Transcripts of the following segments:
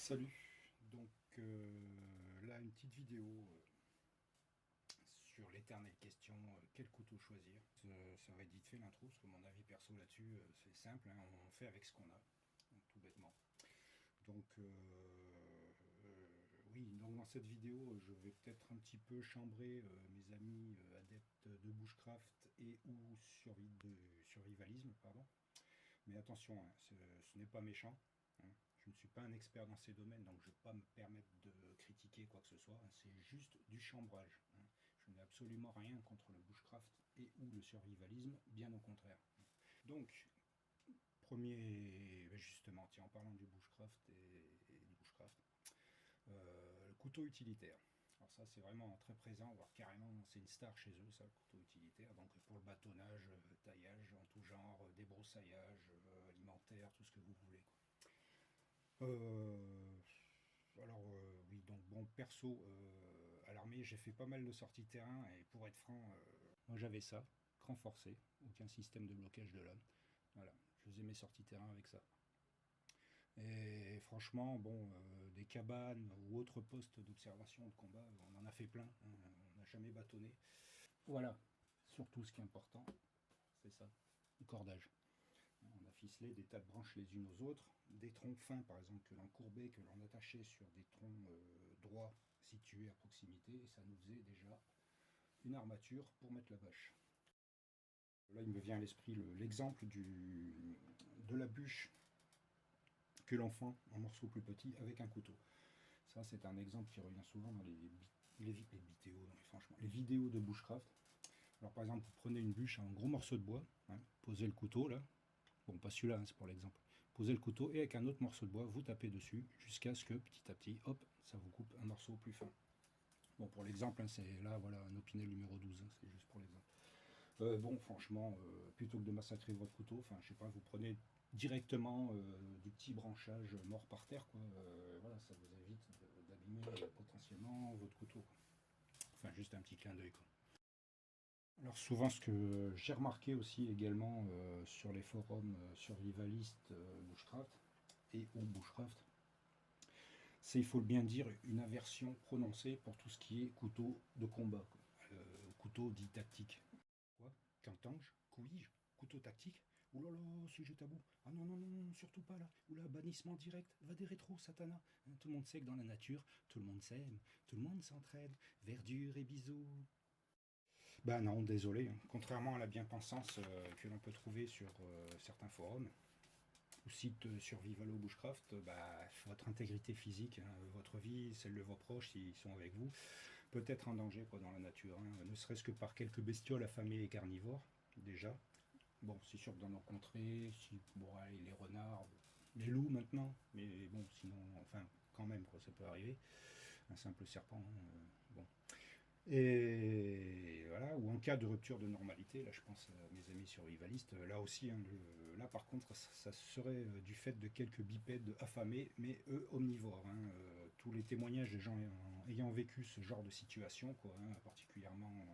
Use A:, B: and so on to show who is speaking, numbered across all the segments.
A: Salut, donc là une petite vidéo sur l'éternelle question quel couteau choisir. Ça va être vite fait l'intro parce que mon avis perso là-dessus c'est simple, hein, on fait avec ce qu'on a, tout bêtement. Donc oui, donc dans cette vidéo je vais peut-être un petit peu chambrer mes amis adeptes de bushcraft et ou survivalisme, pardon. Mais attention, hein, ce n'est pas méchant. Hein. Je ne suis pas un expert dans ces domaines, donc je ne vais pas me permettre de critiquer quoi que ce soit. Hein. C'est juste du chambrage. Hein. Je n'ai absolument rien contre le bushcraft et ou le survivalisme, bien au contraire. Donc, justement, tiens, en parlant du bushcraft et du bushcraft, le couteau utilitaire. Alors ça c'est vraiment très présent, voire carrément c'est une star chez eux, ça, le couteau utilitaire. Donc pour le bâtonnage, taillage en tout genre, débroussaillage, alimentaire, tout ce que vous voulez, quoi. Oui, donc bon, perso, à l'armée j'ai fait pas mal de sorties de terrain et pour être franc, moi j'avais ça, cran forcé, aucun système de blocage de lame. Voilà, je faisais mes sorties de terrain avec ça. Et franchement, bon, des cabanes ou autres postes d'observation de combat, on en a fait plein, hein, on n'a jamais bâtonné. Voilà, surtout ce qui est important, c'est ça, le cordage. On a ficelé des tas de branches les unes aux autres, des troncs fins par exemple que l'on courbait, que l'on attachait sur des troncs droits situés à proximité, et ça nous faisait déjà une armature pour mettre la bâche. Là il me vient à l'esprit l'exemple de la bûche que l'on fend en morceaux plus petits avec un couteau. Ça, c'est un exemple qui revient souvent dans les vidéos, franchement, les vidéos de bushcraft. Alors, par exemple, vous prenez une bûche, un gros morceau de bois, hein, posez le couteau là. Bon, pas celui-là, hein, c'est pour l'exemple. Posez le couteau et avec un autre morceau de bois, vous tapez dessus jusqu'à ce que petit à petit, hop, ça vous coupe un morceau plus fin. Bon, pour l'exemple, hein, c'est là, voilà, un Opinel numéro 12, hein, c'est juste pour l'exemple. Bon, franchement, plutôt que de massacrer votre couteau, enfin, je sais pas, vous prenez directement du petit branchage mort par terre, quoi. Voilà, ça vous évite d'abîmer potentiellement votre couteau, quoi. Enfin, juste un petit clin d'œil, quoi. Alors souvent, ce que j'ai remarqué aussi également sur les forums survivalistes bushcraft et ou bushcraft, c'est, il faut le bien dire, une aversion prononcée pour tout ce qui est couteau de combat, couteau dit tactique. Quoi? Qu'entends-je? Couille-je? Couteau tactique? Ouh là là, sujet tabou. Ah non, non, non, surtout pas là. Oula, bannissement direct. Va des rétros, Satana. Hein, tout le monde sait que dans la nature, tout le monde s'aime, tout le monde s'entraide. Verdure et bisous. Ben non, désolé. Hein. Contrairement à la bien-pensance que l'on peut trouver sur certains forums ou sites survival au bushcraft, votre intégrité physique, hein, votre vie, celle de vos proches, s'ils sont avec vous, peut être en danger quoi, dans la nature. Hein. Ne serait-ce que par quelques bestioles affamées et carnivores, déjà. Bon, c'est sûr que dans nos contrées, les renards, les loups maintenant, mais bon, sinon, enfin, quand même, quoi, ça peut arriver. Un simple serpent, hein, bon. Et voilà, ou en cas de rupture de normalité, là je pense à mes amis survivalistes, là aussi, hein, là par contre, ça serait du fait de quelques bipèdes affamés, mais eux omnivores. Hein, tous les témoignages des gens ayant vécu ce genre de situation, quoi, hein, particulièrement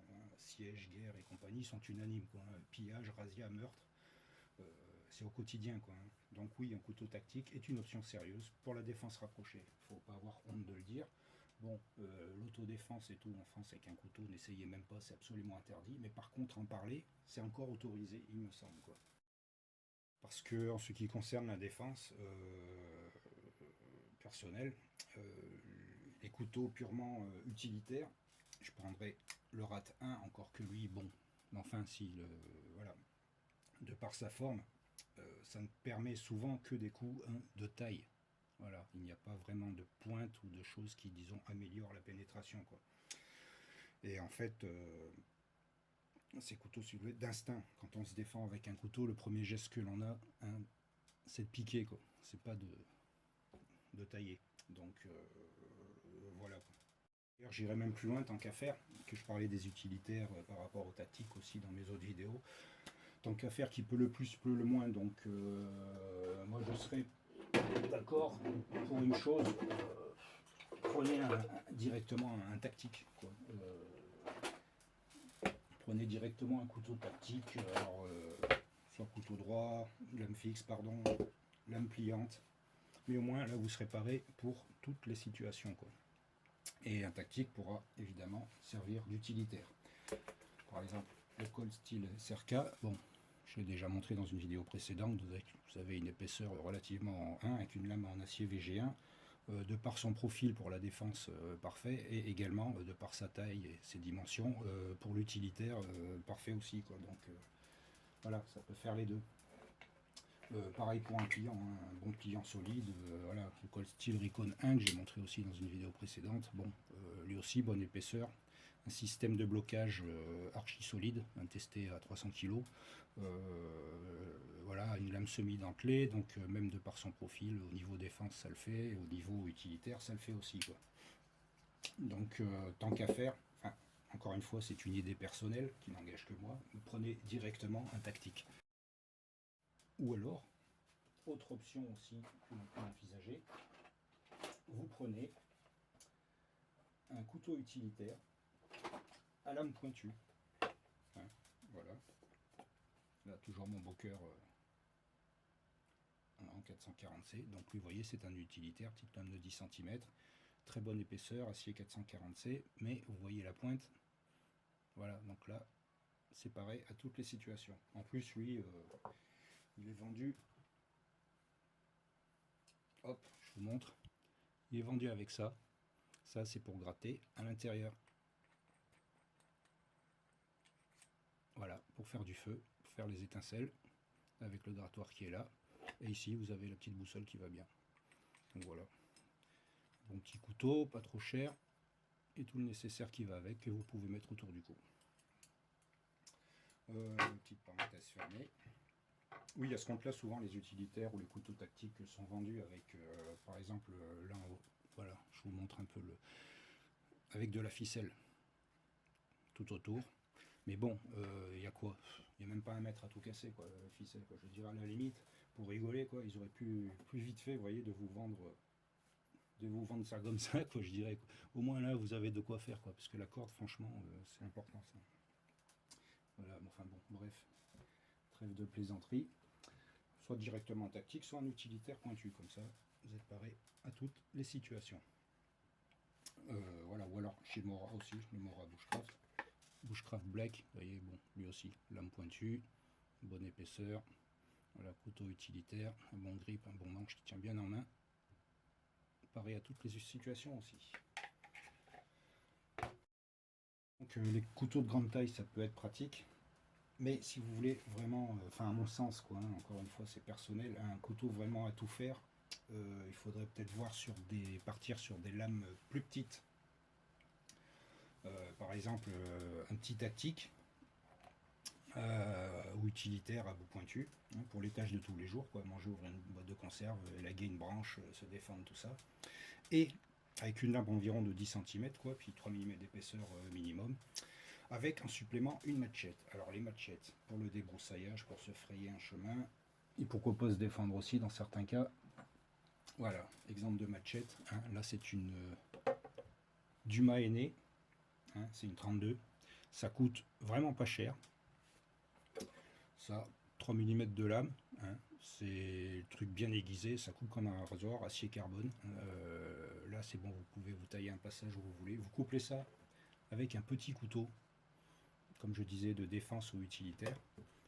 A: en siège, guerre et compagnie, sont unanimes. Quoi, hein, pillage, razzia, meurtre, euh, c'est au quotidien. Quoi, hein. Donc oui, un couteau tactique est une option sérieuse pour la défense rapprochée. Il ne faut pas avoir honte de le dire. Bon, l'autodéfense et tout en France avec un couteau, n'essayez même pas, c'est absolument interdit. Mais par contre, en parler, c'est encore autorisé, il me semble. Quoi. Parce que en ce qui concerne la défense personnelle, euh, les couteaux purement utilitaires, je prendrais le RAT 1, encore que lui, bon, mais enfin, si, voilà, de par sa forme, ça ne permet souvent que des coups de taille. Voilà, il n'y a pas vraiment de pointe ou de choses qui, disons, améliorent la pénétration, quoi. Et en fait, ces couteaux d'instinct, quand on se défend avec un couteau, le premier geste que l'on a, hein, c'est de piquer, quoi. C'est pas de tailler. Donc voilà. D'ailleurs, j'irai même plus loin tant qu'à faire, que je parlais des utilitaires par rapport aux tactiques aussi dans mes autres vidéos. Tant qu'à faire qui peut le plus, peut le moins. Donc moi je serais d'accord pour une chose, prenez directement un tactique. Quoi. Prenez directement un couteau tactique, alors, soit couteau droit, lame fixe, pardon, lame pliante. mais au moins là vous serez paré pour toutes les situations, quoi. Et un tactique pourra évidemment servir d'utilitaire. Par exemple, le Cold Steel SRK, bon, je l'ai déjà montré dans une vidéo précédente, vous avez une épaisseur relativement en 1 avec une lame en acier VG1, de par son profil pour la défense parfait, et également de par sa taille et ses dimensions pour l'utilitaire parfait aussi, quoi. Donc voilà, ça peut faire les deux. Pareil pour un pliant, hein, un bon pliant solide, voilà, le Cold Steel Recon 1 que j'ai montré aussi dans une vidéo précédente, bon, lui aussi bonne épaisseur, un système de blocage archi solide, testé à 300 kg, voilà, une lame semi-dentelée, donc même de par son profil, au niveau défense ça le fait, au niveau utilitaire ça le fait aussi, quoi. Donc tant qu'à faire, enfin, encore une fois c'est une idée personnelle qui n'engage que moi, prenez directement un tactique. Ou alors, autre option aussi que l'on peut envisager, vous prenez un couteau utilitaire à lame pointue. Hein, voilà. Là, toujours mon Boker en 440C. Donc lui, vous voyez, c'est un utilitaire, petite lame de 10 cm, très bonne épaisseur, acier 440C, mais vous voyez la pointe. Voilà, donc là, c'est pareil à toutes les situations. En plus, lui, il est vendu. Hop, je vous montre. Il est vendu avec ça. Ça, c'est pour gratter à l'intérieur. Voilà, pour faire du feu, pour faire les étincelles, avec le grattoir qui est là. Et ici, vous avez la petite boussole qui va bien. Donc voilà. Bon petit couteau, pas trop cher, et tout le nécessaire qui va avec, que vous pouvez mettre autour du cou. Une petite parenthèse fermée. Oui, à ce compte-là, souvent les utilitaires ou les couteaux tactiques sont vendus avec, par exemple, là en haut. Voilà, je vous montre un peu avec de la ficelle tout autour. Mais bon, il y a quoi? Il n'y a même pas un mètre à tout casser, quoi, la ficelle, quoi. Je dirais à la limite, pour rigoler, quoi, ils auraient pu plus vite fait, vous voyez, de vous vendre ça comme ça, quoi, je dirais. Quoi. Au moins là, vous avez de quoi faire, quoi, parce que la corde, franchement, c'est important, ça. Voilà, enfin bon, bref, trêve de plaisanterie. Soit directement tactique, soit en utilitaire pointu, comme ça, vous êtes paré à toutes les situations. Voilà, ou alors chez Mora aussi, le Mora Bushcraft Black, vous voyez, bon, lui aussi, lame pointue, bonne épaisseur, voilà, couteau utilitaire, un bon grip, un bon manche qui tient bien en main, pareil à toutes les situations aussi. Donc les couteaux de grande taille, ça peut être pratique, mais si vous voulez vraiment, enfin à mon sens, quoi, hein, encore une fois c'est personnel, un couteau vraiment à tout faire, il faudrait peut-être voir partir sur des lames plus petites. Par exemple, un petit tactique ou utilitaire à bout pointu, hein, pour les tâches de tous les jours, quoi, manger, ouvrir une boîte de conserve, élaguer une branche, se défendre, tout ça. Et avec une lame environ de 10 cm, quoi, puis 3 mm d'épaisseur minimum, avec en supplément une machette. Alors les machettes, pour le débroussaillage, pour se frayer un chemin, et pourquoi pas se défendre aussi dans certains cas. Voilà, exemple de machette, hein, là c'est une Duma Aîné, hein, c'est une 32, ça coûte vraiment pas cher. Ça, 3 mm de lame, hein, c'est le truc bien aiguisé, ça coupe comme un rasoir, acier carbone. Là c'est bon, vous pouvez vous tailler un passage où vous voulez. Vous couplez ça avec un petit couteau, comme je disais, de défense ou utilitaire,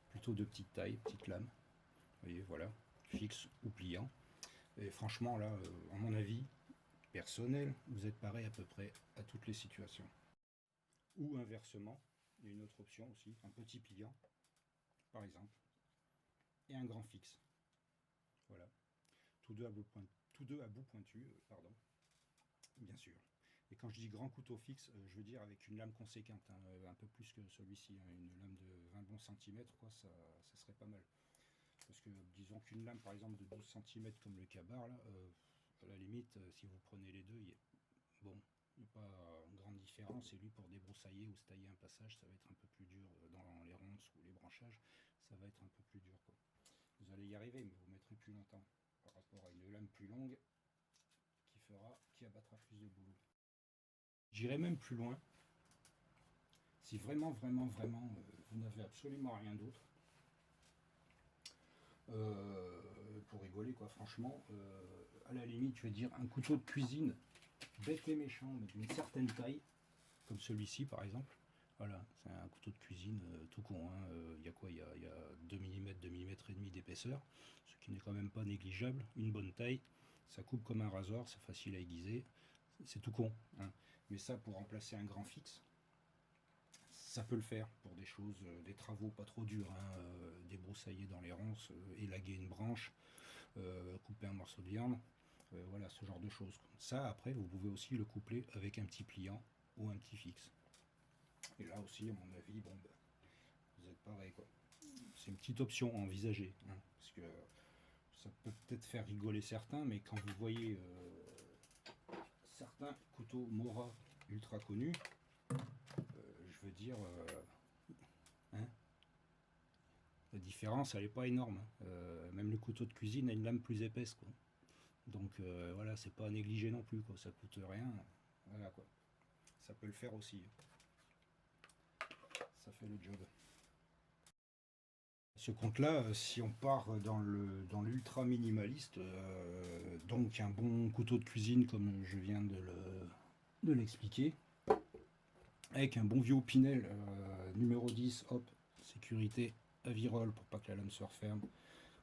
A: plutôt de petite taille, petite lame. Vous voyez, voilà, fixe ou pliant. Et franchement, là, à mon avis, personnel, vous êtes pareil à peu près à toutes les situations. Ou inversement, il y a une autre option aussi, un petit pliant, par exemple, et un grand fixe. Voilà, tous deux à bout pointu, pardon, bien sûr. Et quand je dis grand couteau fixe, je veux dire avec une lame conséquente, hein, un peu plus que celui-ci, hein, une lame de 20 bons centimètres, quoi, ça serait pas mal. Parce que disons qu'une lame par exemple de 12 cm comme le Ka-Bar, là, à la limite, si vous prenez les deux, bon, il n'y a pas une grande différence. Et lui, pour débroussailler ou se tailler un passage, ça va être un peu plus dur dans les ronces ou les branchages, ça va être un peu plus dur, quoi. Vous allez y arriver, mais vous mettrez plus longtemps par rapport à une lame plus longue qui abattra plus de boulot. J'irai même plus loin. Si vraiment, vraiment, vraiment, vous n'avez absolument rien d'autre, pour rigoler, quoi, franchement, à la limite, je vais dire un couteau de cuisine bête et méchant, mais d'une certaine taille, comme celui-ci par exemple. Voilà, c'est un couteau de cuisine tout con. Hein. Il y a quoi? Il y a 2 mm, 2 mm et demi d'épaisseur, ce qui n'est quand même pas négligeable. Une bonne taille, ça coupe comme un rasoir, c'est facile à aiguiser. C'est tout con. Hein. Mais ça, pour remplacer un grand fixe, ça peut le faire pour des choses, des travaux pas trop durs. Hein. Débroussailler dans les ronces, élaguer une branche, couper un morceau de viande. Voilà, ce genre de choses. Ça, après, vous pouvez aussi le coupler avec un petit pliant ou un petit fixe. Et là aussi, à mon avis, bon, ben, vous êtes pareil, quoi. C'est une petite option à envisager, hein, parce que ça peut peut-être faire rigoler certains, mais quand vous voyez certains couteaux Mora ultra connus, je veux dire, hein, la différence, elle n'est pas énorme. Même le couteau de cuisine a une lame plus épaisse, quoi. Donc voilà, c'est pas à négliger non plus, quoi. Ça coûte rien. Voilà, quoi. Ça peut le faire aussi. Ça fait le job. Ce compte-là, si on part dans l'ultra minimaliste, donc un bon couteau de cuisine comme je viens de l'expliquer, avec un bon vieux Pinel numéro 10, hop, sécurité à virole pour pas que la lame se referme,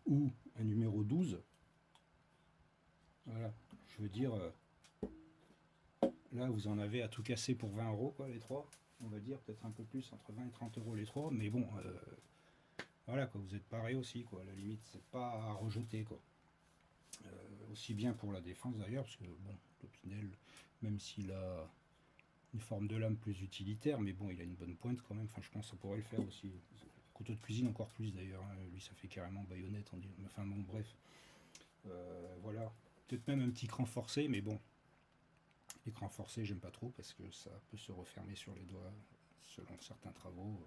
A: ou un numéro 12, voilà, je veux dire, là vous en avez à tout casser pour 20 euros, quoi, les trois, on va dire, peut-être un peu plus, entre 20 et 30 euros les trois, mais bon, voilà, quoi, vous êtes pareil aussi, quoi, à la limite, c'est pas à rejeter, quoi. Aussi bien pour la défense d'ailleurs, parce que bon, le Pinel, même s'il a une forme de lame plus utilitaire, mais bon, il a une bonne pointe quand même, enfin je pense que ça pourrait le faire aussi. Couteau de cuisine encore plus d'ailleurs, hein. Lui ça fait carrément baïonnette, on dit. Enfin bon, bref. Voilà, peut-être même un petit cran forcé, mais bon, les crans forcés j'aime pas trop parce que ça peut se refermer sur les doigts selon certains travaux.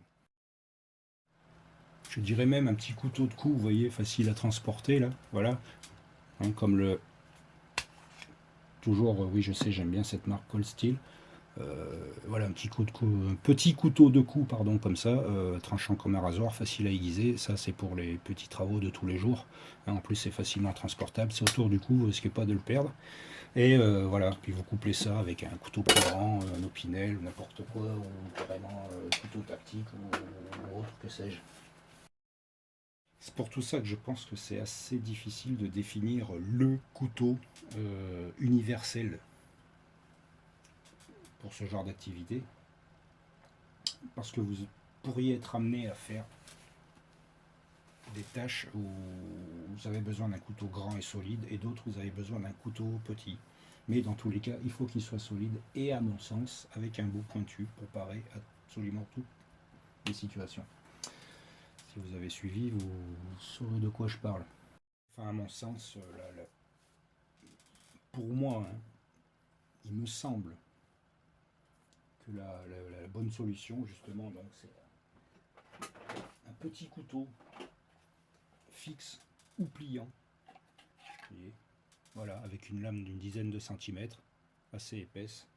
A: Je dirais même un petit couteau de cou, vous voyez, facile à transporter là, voilà, hein, comme le toujours, oui je sais, j'aime bien cette marque Cold Steel. Voilà, un petit couteau de cou, pardon, comme ça, tranchant comme un rasoir, facile à aiguiser. Ça, c'est pour les petits travaux de tous les jours. Hein, en plus, c'est facilement transportable. C'est autour du cou, vous risquez pas de le perdre. Et voilà, puis vous couplez ça avec un couteau plus grand, un opinel, n'importe quoi, ou carrément couteau tactique ou autre, que sais-je. C'est pour tout ça que je pense que c'est assez difficile de définir le couteau universel pour ce genre d'activité, parce que vous pourriez être amené à faire des tâches où vous avez besoin d'un couteau grand et solide, et d'autres vous avez besoin d'un couteau petit. Mais dans tous les cas, il faut qu'il soit solide et, à mon sens, avec un bout pointu pour parer à absolument toutes les situations. Si vous avez suivi, vous saurez de quoi je parle. Enfin, à mon sens, pour moi, hein, il me semble que la bonne solution, justement, c'est un petit couteau fixe ou pliant. Vous voyez, voilà, avec une lame d'une dizaine de centimètres, assez épaisse,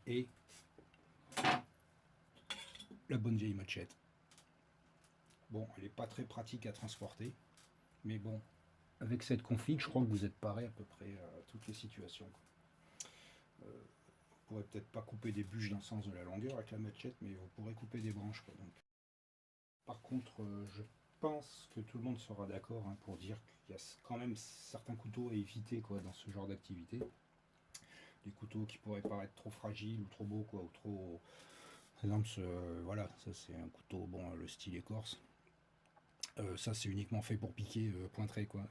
A: et la bonne vieille machette. Bon, elle n'est pas très pratique à transporter, mais bon, avec cette config, je crois que vous êtes paré à peu près à toutes les situations. Vous pourrez peut-être pas couper des bûches dans le sens de la longueur avec la machette, mais vous pourrez couper des branches, quoi. Donc, par contre, je pense que tout le monde sera d'accord, hein, pour dire qu'il y a quand même certains couteaux à éviter, quoi, dans ce genre d'activité. Des couteaux qui pourraient paraître trop fragiles ou trop beaux, quoi, ou trop. Par exemple, voilà, ça c'est un couteau, bon, le style écorce. Ça c'est uniquement fait pour piquer pointré, quoi.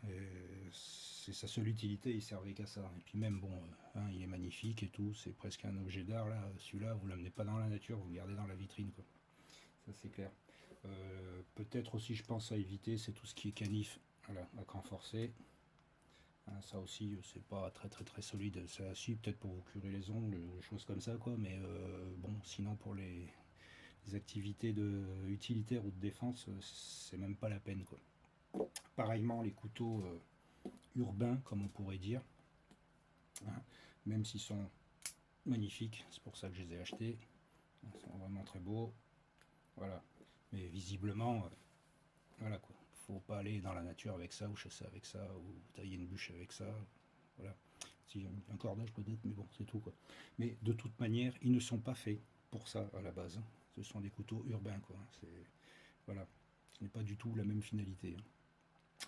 A: C'est sa seule utilité, il servait qu'à ça. Et puis même bon, hein, il est magnifique et tout, c'est presque un objet d'art là. Celui-là, vous l'amenez pas dans la nature, vous le gardez dans la vitrine, quoi. Ça c'est clair. Peut-être aussi, je pense à éviter, c'est tout ce qui est canif, voilà, à cran forcé. Hein, ça aussi, c'est pas très très très solide. Ça suit peut-être pour vous curer les ongles, des choses comme ça, quoi. Mais bon, sinon pour les activités utilitaires ou de défense, c'est même pas la peine, quoi. Pareillement, les couteaux urbains, comme on pourrait dire, hein, même s'ils sont magnifiques, c'est pour ça que je les ai achetés. Ils sont vraiment très beaux. Voilà. Mais visiblement, voilà quoi. faut pas aller dans la nature avec ça, ou chasser avec ça, ou tailler une bûche avec ça. Voilà. Si, un cordage peut-être, mais bon, c'est tout quoi. Mais de toute manière, ils ne sont pas faits pour ça à la base, hein. Ce sont des couteaux urbains quoi. Voilà. Ce n'est pas du tout la même finalité, hein.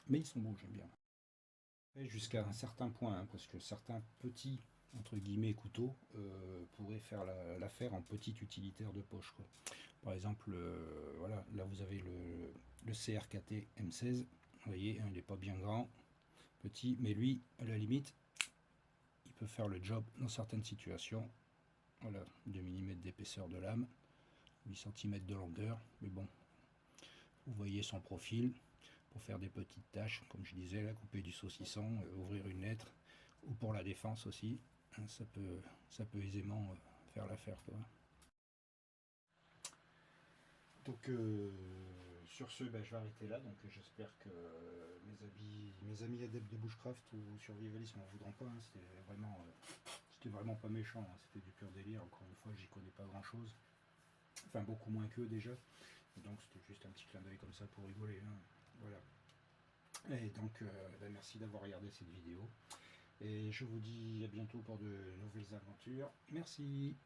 A: Mais ils sont beaux, j'aime bien. Jusqu'à un certain point, hein, parce que certains petits entre guillemets couteaux pourraient faire l'affaire en petit utilitaire de poche, quoi. Par exemple, voilà, là vous avez le CRKT M16, vous voyez, hein, il n'est pas bien grand, petit, mais lui, à la limite, il peut faire le job dans certaines situations. Voilà, 2 mm d'épaisseur de lame, 8 cm de longueur, mais bon, vous voyez son profil, pour faire des petites tâches, comme je disais, là, couper du saucisson, ouvrir une lettre, ou pour la défense aussi, hein, ça peut aisément faire l'affaire, quoi. Donc sur ce, ben, je vais arrêter là. Donc j'espère que mes amis adeptes de bushcraft ou survivalisme m'en voudront pas, hein. C'était vraiment pas méchant, hein. C'était du pur délire. Encore une fois, j'y connais pas grand chose, enfin beaucoup moins qu'eux déjà. Donc c'était juste un petit clin d'œil comme ça pour rigoler, hein. Voilà. Et donc ben, merci d'avoir regardé cette vidéo. Et je vous dis à bientôt pour de nouvelles aventures. Merci.